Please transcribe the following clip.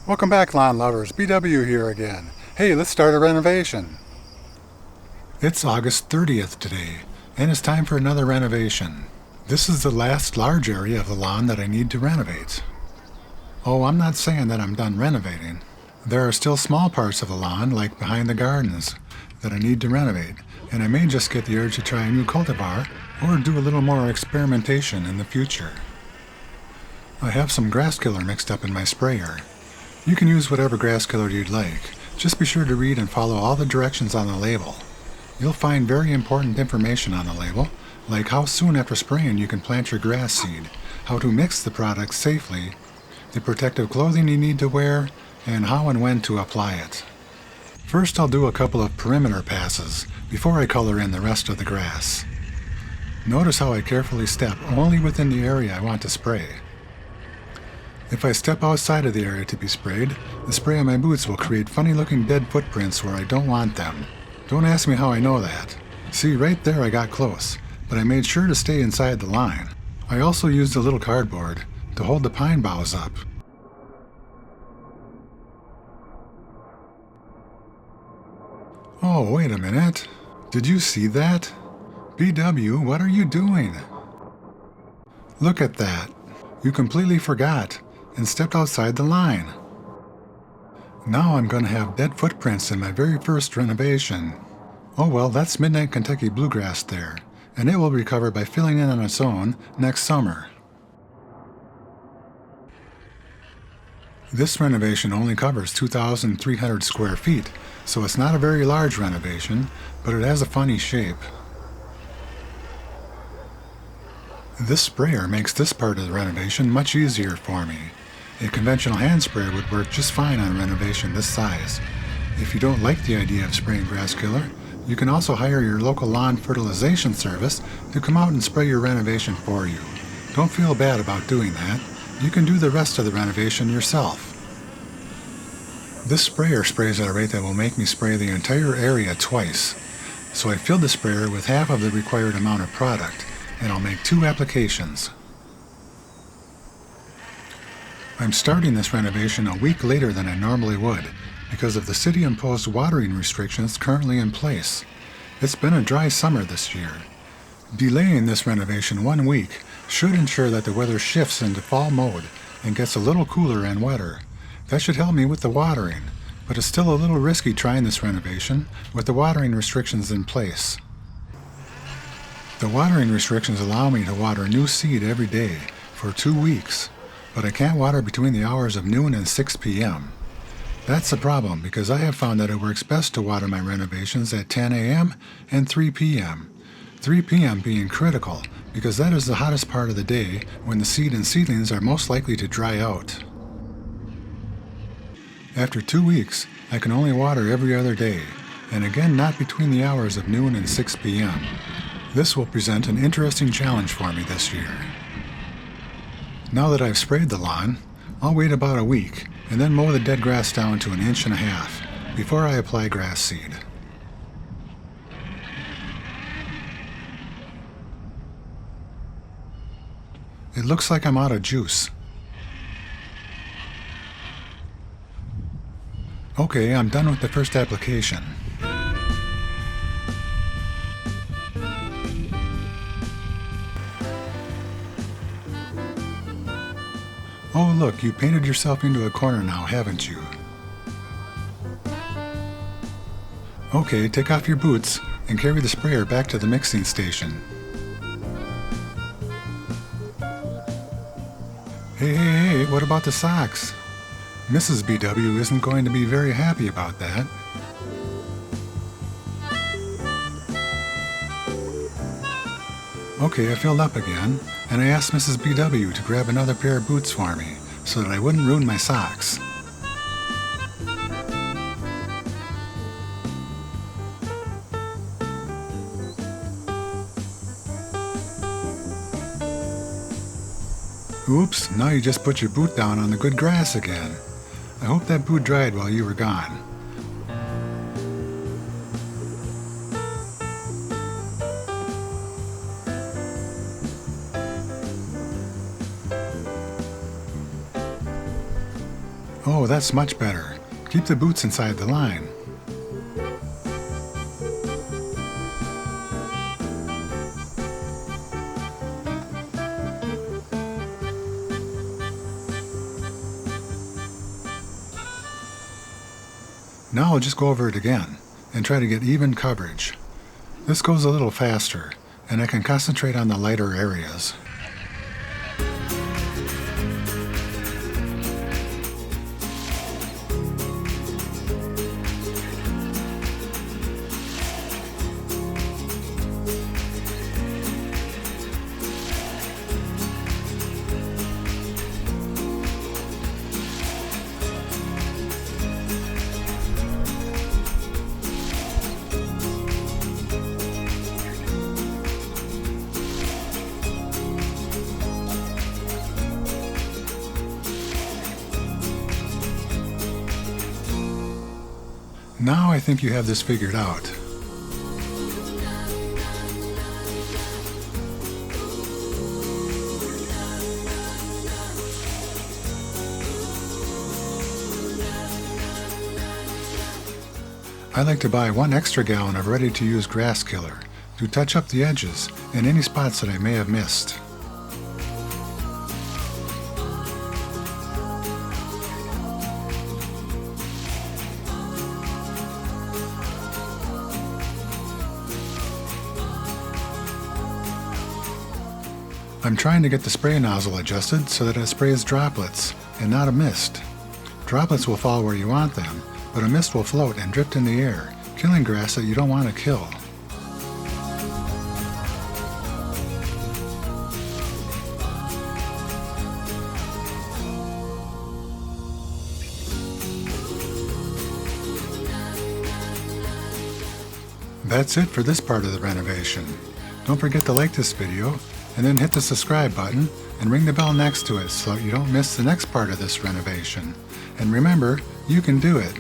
Welcome back, lawn lovers. BW here again. Hey, let's start a renovation. It's August 30th today, and it's time for another renovation. This is the last large area of the lawn that I need to renovate. Oh, I'm not saying that I'm done renovating. There are still small parts of the lawn, like behind the gardens, that I need to renovate, and I may just get the urge to try a new cultivar or do a little more experimentation in the future. I have some grass killer mixed up in my sprayer. You can use whatever grass killer you'd like. Just be sure to read and follow all the directions on the label. You'll find very important information on the label, like how soon after spraying you can plant your grass seed, how to mix the product safely, the protective clothing you need to wear, and how and when to apply it. First, I'll do a couple of perimeter passes before I color in the rest of the grass. Notice how I carefully step only within the area I want to spray. If I step outside of the area to be sprayed, the spray on my boots will create funny-looking dead footprints where I don't want them. Don't ask me how I know that. See, right there I got close, but I made sure to stay inside the line. I also used a little cardboard to hold the pine boughs up. Oh, wait a minute. Did you see that? BW, what are you doing? Look at that. You completely forgot and stepped outside the line. Now I'm going to have dead footprints in my very first renovation. Oh well, that's Midnight Kentucky Bluegrass there, and it will recover by filling in on its own next summer. This renovation only covers 2,300 square feet, so it's not a very large renovation, but it has a funny shape. This sprayer makes this part of the renovation much easier for me. A conventional hand sprayer would work just fine on a renovation this size. If you don't like the idea of spraying grass killer, you can also hire your local lawn fertilization service to come out and spray your renovation for you. Don't feel bad about doing that. You can do the rest of the renovation yourself. This sprayer sprays at a rate that will make me spray the entire area twice. So I filled the sprayer with half of the required amount of product, and I'll make 2 applications. I'm starting this renovation a week later than I normally would because of the city-imposed watering restrictions currently in place. It's been a dry summer this year. Delaying this renovation 1 week should ensure that the weather shifts into fall mode and gets a little cooler and wetter. That should help me with the watering, but it's still a little risky trying this renovation with the watering restrictions in place. The watering restrictions allow me to water new seed every day for 2 weeks, but I can't water between the hours of noon and 6 p.m. That's a problem because I have found that it works best to water my renovations at 10 a.m. and 3 p.m. 3 p.m. being critical because that is the hottest part of the day when the seed and seedlings are most likely to dry out. After 2 weeks, I can only water every other day, and again not between the hours of noon and 6 p.m. This will present an interesting challenge for me this year. Now that I've sprayed the lawn, I'll wait about a week and then mow the dead grass down to 1.5 inches before I apply grass seed. It looks like I'm out of juice. Okay, I'm done with the first application. Oh look, you painted yourself into a corner now, haven't you? Okay, take off your boots and carry the sprayer back to the mixing station. Hey, what about the socks? Mrs. BW isn't going to be very happy about that. Okay, I filled up again, and I asked Mrs. BW to grab another pair of boots for me, so that I wouldn't ruin my socks. Oops, now you just put your boot down on the good grass again. I hope that boot dried while you were gone. Oh, that's much better. Keep the boots inside the line. Now I'll just go over it again and try to get even coverage. This goes a little faster, and I can concentrate on the lighter areas. Now I think you have this figured out. I like to buy 1 extra gallon of ready-to-use grass killer to touch up the edges and any spots that I may have missed. I'm trying to get the spray nozzle adjusted so that it sprays droplets and not a mist. Droplets will fall where you want them, but a mist will float and drift in the air, killing grass that you don't want to kill. That's it for this part of the renovation. Don't forget to like this video, and then hit the subscribe button and ring the bell next to it so you don't miss the next part of this renovation. And remember, you can do it.